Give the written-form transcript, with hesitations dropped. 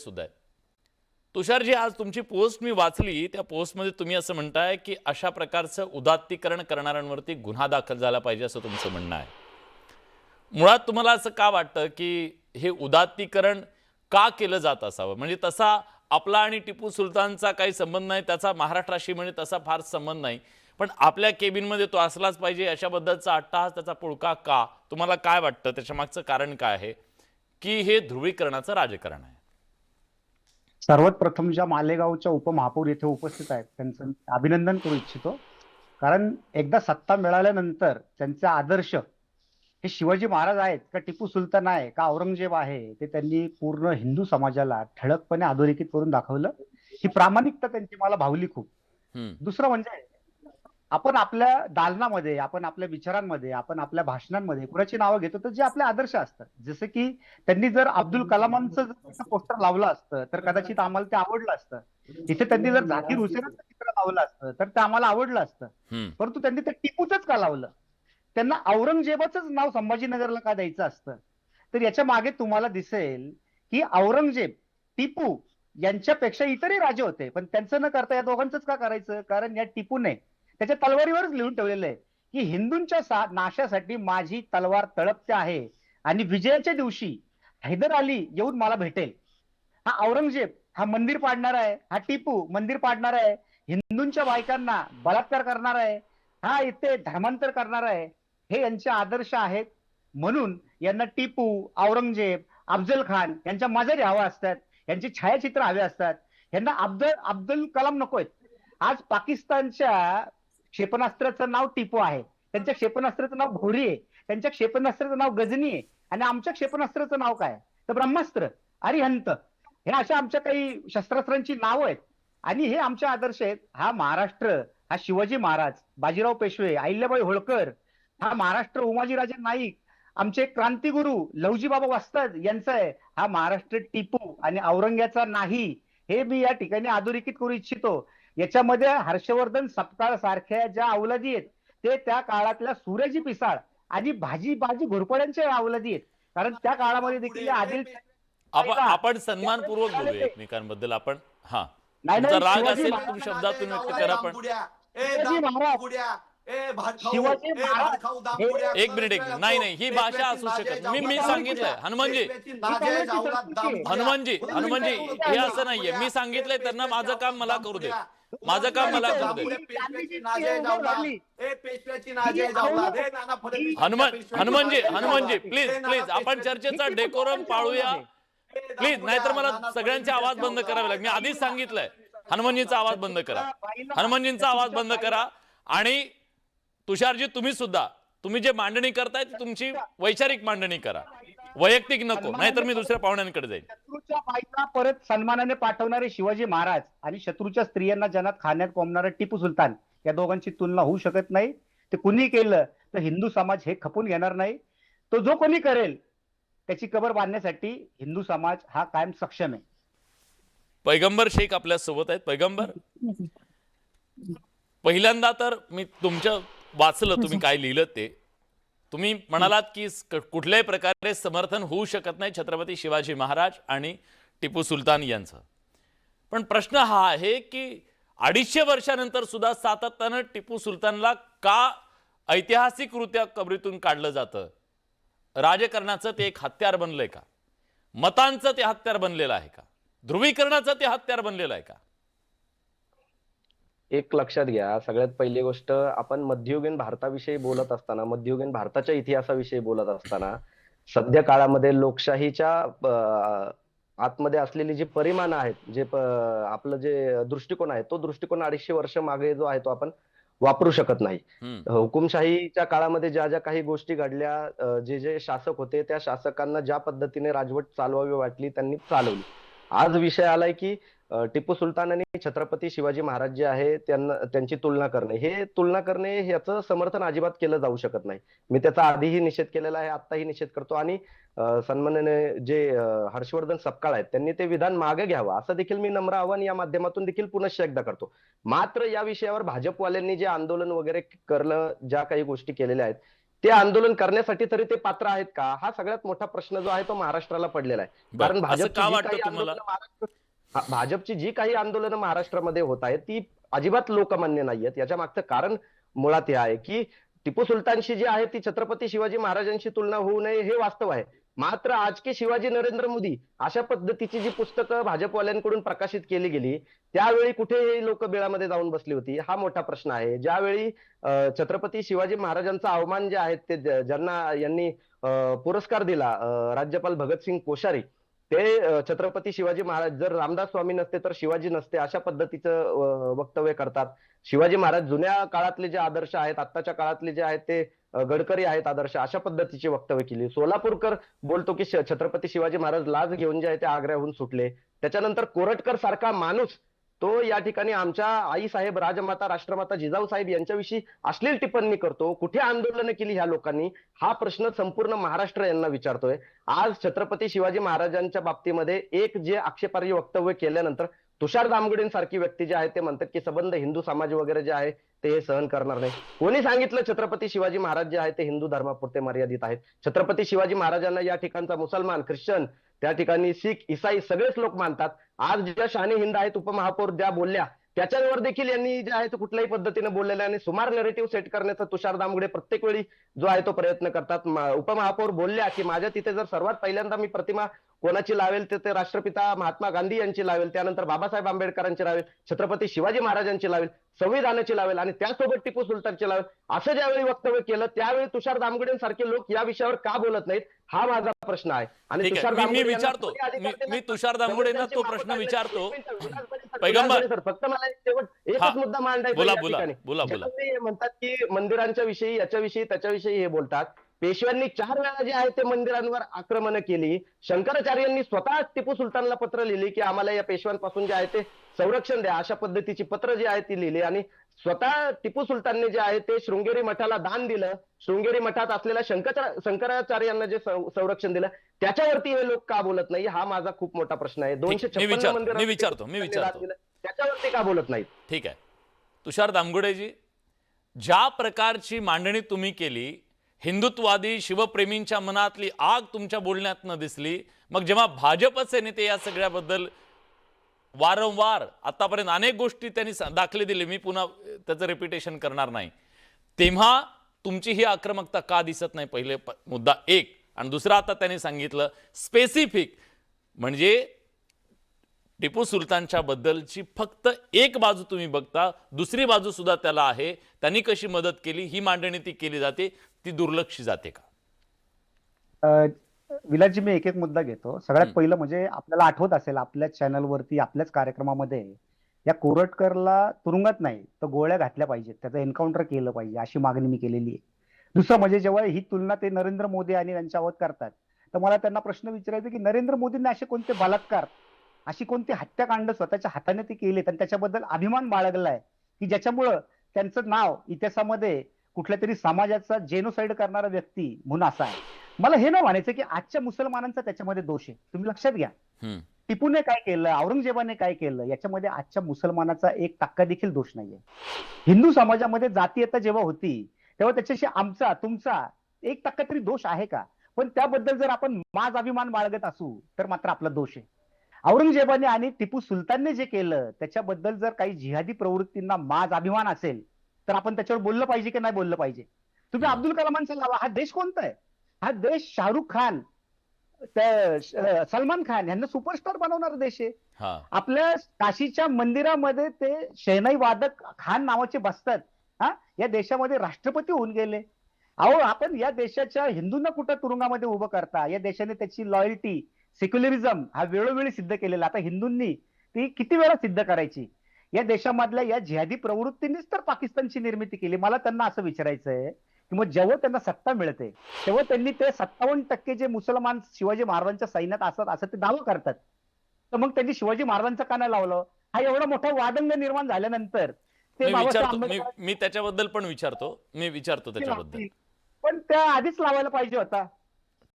सुद्धा आहेत. तुषारजी, आज तुमची पोस्ट मी वाचली. त्या पोस्टमध्ये तुम्ही असं म्हणताय की अशा प्रकारचं उदात्तीकरण करणाऱ्यांवरती गुन्हा दाखल झाला पाहिजे असं तुमचं म्हणणं आहे. मुळात तुम्हाला असं का वाटतं की हे उदात्तीकरण का केलं जात असावं? म्हणजे तसा आपला आणि टिपू सुलतानचा काही संबंध नाही, त्याचा महाराष्ट्राशी म्हणजे तसा फार संबंध नाही, पण आपल्या केबिनमध्ये तो असलाच पाहिजे अशाबद्दलचा अट्टहास, त्याचा पुळका का? तुम्हाला काय वाटतं त्याच्या मागचं कारण काय आहे की हे ध्रुवीकरणाचं राजकारण आहे? सर्वात प्रथम ज्या मालेगावच्या उपमहापौर येथे उपस्थित आहेत त्यांचं अभिनंदन करू इच्छितो. कारण एकदा सत्ता मिळाल्यानंतर त्यांचे आदर्श हे शिवाजी महाराज आहेत का टिपू सुलतान आहे का औरंगजेब आहे ते त्यांनी पूर्ण हिंदू समाजाला ठळकपणे अधोरेखित करून दाखवलं. ही प्रामाणिकता त्यांची मला भावली खूप. दुसरं म्हणजे आपण आपल्या दालनामध्ये, आपण आपल्या विचारांमध्ये, आपण आपल्या भाषणांमध्ये कुणाची नावं घेतो तर जे आपले आदर्श असतात, जसं की त्यांनी जर अब्दुल कलामांचं पोस्टर लावलं असतं तर कदाचित आम्हाला ते आवडलं असतं. इथे त्यांनी जर झाकीर हुसेनचं चित्र लावलं असतं तर ते आम्हाला आवडलं असतं. परंतु त्यांनी ते टिपूचंच का लावलं? त्यांना औरंगजेबाचंच नाव संभाजीनगरला का द्यायचं असतं? तर याच्या मागे तुम्हाला दिसेल की औरंगजेब, टिपू यांच्यापेक्षा इतरही राजे होते, पण त्यांचं न करता या दोघांचंच का करायचं? कारण या टिपूने त्याच्या तलवारीवरच लिहून ठेवलेलं आहे की हिंदूंच्या नाशासाठी माझी तलवार तळपते आहे आणि विजयाच्या दिवशी हैदर अली येऊन मला भेटेल. हा औरंगजेब हा मंदिर पाडणार आहे, हा टिपू मंदिर पाडणार आहे, हिंदूंच्या बायकांना बलात्कार करणार आहे, हा इथे धर्मांतर करणार आहे. हे यांचे आदर्श आहेत. म्हणून यांना टिपू, औरंगजेब, अफजल खान यांच्या मजारी हव्या असतात, यांची छायाचित्र हवे असतात. यांना अब्दुल कलाम नकोय. आज पाकिस्तानच्या क्षेपणास्त्राचं नाव टिपू आहे, त्यांच्या क्षेपणास्त्राचं नाव घोरी आहे, त्यांच्या क्षेपणास्त्राचं नाव गजनी आहे आणि आमच्या क्षेपणास्त्राचं नाव काय तर ब्रह्मास्त्र, अरिहंत. हे अशा आमच्या काही शस्त्रास्त्रांची नाव आहेत आणि हे आमचे आदर्श आहेत. हा महाराष्ट्र, हा शिवाजी महाराज, बाजीराव पेशवे, अहिल्याबाई होळकर, हा महाराष्ट्र उमाजीराजे नाईक, आमचे क्रांतिगुरु लवजी बाबा वस्ताद यांचा आहे. हा महाराष्ट्र टिपू आणि औरंग्याचा नाही. हे मी या ठिकाणी अधोरेखित करू इच्छितो. याच्यामध्ये हर्षवर्धन सपकाळ सारख्या ज्या अवलादी आहेत ते त्या काळातल्या सूर्याजी पिसाळ आणि बाजी घोरपड्यांच्या अवलादी आहेत. कारण त्या काळामध्ये देखील आदिल आपण सन्मानपूर्वक बोलूया एकमेकांबद्दल. आपण नाही तुमचा नाही राग शिवाजी असेल महाराज, तुम्ही शब्दातून व्यक्त करा. पण शिवाजी महाराज एक मिनिट नाही नाही, ही भाषा असू शकत नाही. मी सांगितलंय हनुमानजी हे असं नाहीये. मी सांगितलंय त्यांना माझं काम मला करू दे, माझं काम मला करू दे. हनुमानजी प्लीज आपण चर्चेचा डेकोरम पाळूया प्लीज, नाहीतर मला सगळ्यांचे आवाज बंद करावे लागेल. मी आधीच सांगितलंय हनुमानजींचा आवाज बंद करा, हनुमानजींचा आवाज बंद करा. आणि तुषारजी तुम्ही सुद्धा, तुम्ही जे मांडणी करताय तुमची वैचारिक मांडणी करा, वैयक्तिक नको, नाहीतर मी दुसऱ्या पाहुण्यांकडे जाईल. शत्रूच्या बाईला परत सन्मानाने पाठवणारे शिवाजी महाराज आणि शत्रूच्या स्त्रियांना जनात खाण्यात कोंबणारा टिपू सुलतान, या दोघांची तुलना होऊ शकत नाही. ते कुणी केलं तर हिंदू समाज हे खपून घेणार नाही. तो जो कोणी करेल त्याची कबर बांधण्यासाठी हिंदू समाज हा कायम सक्षम आहे. पैगंबर शेख आपल्या सोबत आहेत. पैगंबर, पहिल्यांदा तर मी तुमचं वाचलं, तुम्ही काय लिहिलं ते. तुम्ही म्हणालात की कुठल्याही प्रकारे समर्थन होऊ शकत नाही छत्रपती शिवाजी महाराज आणि टिपू सुलतान यांचं. पण प्रश्न हा आहे की 250 वर्षानंतर सुद्धा सातत्यानं टिपू सुलतानला का ऐतिहासिकरित्या कबरीतून काढलं जातं? राजकारणाचं ते एक हत्यार बनलंय का? मतांचं ते हत्यार बनलेलं आहे का? ध्रुवीकरणाचं ते हत्यार बनलेलं आहे का? एक लक्षात घ्या, सगळ्यात पहिली गोष्ट, आपण मध्ययुगीन भारताविषयी बोलत असताना, मध्ययुगीन भारताच्या इतिहासाविषयी बोलत असताना, सध्या काळामध्ये लोकशाहीच्या आतमध्ये असलेली जी परिमाण आहेत, जे आपलं जे दृष्टिकोन आहे, तो दृष्टिकोन 250 वर्ष मागे जो आहे तो आपण वापरू शकत नाही. हुकुमशाहीच्या काळामध्ये ज्या ज्या काही गोष्टी घडल्या, जे जे शासक होते त्या शासकांना ज्या पद्धतीने राजवट चालवावी वाटली त्यांनी चालवली. आज विषय आलाय की टिपू सुलतान आणि छत्रपती शिवाजी महाराज जे आहे त्यांची तुलना करणे ह्याचं समर्थन अजिबात केलं जाऊ शकत नाही. मी त्याचा आधीही निषेध केलेला आहे, आत्ताही निषेध करतो. आणि सन्माननीय जे हर्षवर्धन सपकाळ आहेत त्यांनी ते विधान मागे घ्यावं असं देखील मी नम्र आव्हान या माध्यमातून देखील पुनश्च एकदा करतो. मात्र या विषयावर भाजपवाल्यांनी जे आंदोलन वगैरे करणं, ज्या काही गोष्टी केलेल्या आहेत, ते आंदोलन करण्यासाठी तरी ते पात्र आहेत का? हा सगळ्यात मोठा प्रश्न जो आहे तो महाराष्ट्राला पडलेला आहे. कारण बरं, असं भाजपची का जी वाटतं काही तुम्हाला? आंदोलनं भाजपची जी काही आंदोलनं महाराष्ट्रामध्ये होत आहेत ती अजिबात लोकमान्य नाहीयेत. याच्या मागचं कारण मुळात हे आहे की टिपू सुलतानशी जी आहे ती छत्रपती शिवाजी महाराजांशी तुलना होऊ नये हे वास्तव आहे. मात्र आज के शिवाजी नरेंद्र मोदी अशा पद्धतीची जी पुस्तकं भाजपवाल्यांकडून प्रकाशित केली गेली त्यावेळी कुठे हे लोक बिळामध्ये जाऊन बसली होती हा मोठा प्रश्न आहे. ज्यावेळी छत्रपती शिवाजी महाराजांचा अवमान जे आहे ते ज्यांना यांनी पुरस्कार दिला राज्यपाल भगतसिंग कोश्यारी ते छत्रपती शिवाजी महाराज जर रामदास स्वामी नसते तर शिवाजी नसते अशा पद्धतीचं वक्तव्य करतात. शिवाजी महाराज जुन्या काळातले जे आदर्श आहेत आत्ताच्या काळातले जे आहेत ते गडकरी आहेत आदर्श अशा पद्धतीची वक्तव्य केली. सोलापूरकर बोलतो की छत्रपती शिवाजी महाराज लाज घेऊन जे आहे ते आग्र्याहून सुटले. त्याच्यानंतर कोरटकर सारखा माणूस तो या ठिकाणी आमच्या आई साहेब राजमाता राष्ट्रमाता जिजाऊ साहेब यांच्याविषयी अश्लील टिप्पणी करतो. कुठे आंदोलनं केली ह्या लोकांनी हा प्रश्न संपूर्ण महाराष्ट्र यांना विचारतोय. आज छत्रपती शिवाजी महाराजांच्या बाबतीमध्ये एक जे आक्षेपार्ह वक्तव्य केल्यानंतर तुषार दामगुडेंसारखी व्यक्ती जे आहे ते म्हणतात की सबंध हिंदू समाज वगैरे जे आहे ते हे सहन करणार नाही. कोणी सांगितलं छत्रपती शिवाजी महाराज जे आहे ते हिंदू धर्मापुरते मर्यादित आहेत? छत्रपती शिवाजी महाराजांना या ठिकाणचा मुसलमान ख्रिश्चन त्या ठिकाणी शीख ईसाई सगळेच लोक मानतात. आज ज्या शाने हिंद आहेत उपमहापौर ज्या बोलल्या त्याच्यावर देखील यांनी जे आहे तो कुठल्याही पद्धतीने बोललेलं आणि सुमार नेरेटिव्ह सेट करण्याचा तुषार दामगुडे प्रत्येक वेळी जो आहे तो प्रयत्न करतात. उपमहापौर बोलल्या की माझ्या तिथे जर सर्वात पहिल्यांदा मी प्रतिमा कोणाची लावेल तर ते राष्ट्रपिता महात्मा गांधी यांची लावेल, त्यानंतर बाबासाहेब आंबेडकरांची लावेल, छत्रपती शिवाजी महाराजांची लावेल, संविधानाची लावेल आणि त्यासोबत टिपू सुलतानची लावेल असं ज्यावेळी वक्तव्य केलं त्यावेळी तुषार दामगुडेंसारखे लोक या विषयावर का बोलत नाहीत हा माझा प्रश्न आहे. आणि ठीक तुषार आहे, मी दामगुडे यांना विचारतो कोणी अधिकार दिला? मी तुषार दामगुडेंना तो प्रश्न संविधानाचे विचारतो. सर, पैगंबर सर, फक्त मला शेवट हा, एकच मुद्दा मांडायचा बोला या बोला ठिकाणी. बोला बोला. ज्यावेळी हे म्हणतात की मंदिरांच्या विषयी याच्याविषयी त्याच्याविषयी हे बोलतात. पेशव्यांनी 4 वेळा जे आहे ते मंदिरांवर आक्रमण केली. शंकराचार्यांनी स्वतः टिपू सुलतानला पत्र लिहिली की आम्हाला या पेशव्यांपासून जे आहे ते संरक्षण द्या अशा पद्धतीची पत्र जी आहे ती लिहिली आणि स्वतः टिपू सुलतानने जे आहे ते शृंगेरी मठाला दान दिलं. शृंगेरी मठात असलेल्या शंकराचार्यांना जे संरक्षण दिलं त्याच्यावरती हे लोक का बोलत नाही हा माझा खूप मोठा प्रश्न आहे. 256 मी विचारतो त्याच्यावरती का बोलत नाहीत? ठीक आहे तुषार दामगुडेजी, ज्या प्रकारची मांडणी तुम्ही केली हिंदुत्ववादी शिवप्रेमींच्या मनातली आग तुमच्या बोलण्यातनं दिसली. मग जेव्हा भाजपचे नेते या सगळ्याबद्दल वारंवार आतापर्यंत अनेक गोष्टी त्यांनी दाखले दिले, मी पुन्हा त्याचं रिपिटेशन करणार नाही, तेव्हा तुमची ही आक्रमकता का दिसत नाही? पहिले मुद्दा एक. आणि दुसरा आता त्यांनी सांगितलं स्पेसिफिक म्हणजे टिपू सुलतानच्या बद्दलची फक्त एक बाजू तुम्ही बघता, दुसरी बाजू सुद्धा त्याला आहे. त्यांनी कशी मदत केली ही मांडणी ती केली जाते, ती दुर्लक्षी जाते का? विलासजी मी एक एक मुद्दा घेतो. सगळ्यात पहिलं म्हणजे आपल्याला आठवत असेल आपल्या चॅनलवरती आपल्याच कार्यक्रमामध्ये या कोरटकरला तुरुंगात नाही तर गोळ्या घातल्या पाहिजेत, त्याचं एन्काउंटर केलं पाहिजे अशी मागणी मी केलेली आहे. दुसरं म्हणजे जेव्हा ही तुलना ते नरेंद्र मोदी आणि त्यांच्यावर करतात तर मला त्यांना प्रश्न विचारायचा की नरेंद्र मोदींनी असे कोणते बलात्कार अशी कोणती हत्याकांड स्वतःच्या हाताने ते केलेत आणि त्याच्याबद्दल अभिमान बाळगलाय की ज्याच्यामुळं त्यांचं नाव इतिहासामध्ये कुठल्या तरी समाजाचा जेनोसाइड करणारा व्यक्ती म्हणून असा आहे. मला हे नाही म्हणायचं की आजच्या मुसलमानांचा त्याच्यामध्ये दोष आहे. तुम्ही लक्षात घ्या टिपूने काय केलं, औरंगजेबाने काय केलं याच्यामध्ये आजच्या मुसलमानाचा 1% देखील दोष नाहीये. हिंदू समाजामध्ये जातीयता जेव्हा होती तेव्हा त्याच्याशी आमचा तुमचा 1% तरी दोष आहे का? पण त्याबद्दल जर आपण माज अभिमान बाळगत असू तर मात्र आपला दोष आहे. औरंगजेबाने आणि टिपू सुलतानने जे केलं त्याच्याबद्दल जर काही जिहादी प्रवृत्तींना माज अभिमान असेल तर आपण त्याच्यावर बोललं पाहिजे की नाही बोललं पाहिजे? तुम्ही अब्दुल कलामांचा लावा. हा देश कोणता आहे? हा देश शाहरुख खान सलमान खान यांना सुपरस्टार बनवणारा देश आहे. आपल्या काशीच्या मंदिरामध्ये ते शहनाई वादक खान नावाचे बसतात. हा या देशामध्ये राष्ट्रपती होऊन गेले. अहो आपण या देशाच्या हिंदूंना कुठं तुरुंगामध्ये उभं करता? या देशाने त्याची लॉयल्टी सेक्युलरिझम हा वेळोवेळी सिद्ध केलेला. आता हिंदूंनी ती किती वेळा सिद्ध करायची? या देशामधल्या या जिहादी प्रवृत्तींनीच तर पाकिस्तानची निर्मिती केली. मला त्यांना असं विचारायचंय की मग जेव्हा त्यांना सत्ता मिळते तेव्हा त्यांनी ते 57% जे मुसलमान शिवाजी महाराजांच्या सैन्यात असतात असं ते दावा करतात, तर मग त्यांनी शिवाजी महाराजांचं का नाही लावलं? हा एवढा मोठा वादंग निर्माण झाल्यानंतर ते मी त्याच्याबद्दल पण विचारतो त्याच्याबद्दल. पण त्या आधीच लावायला पाहिजे होता.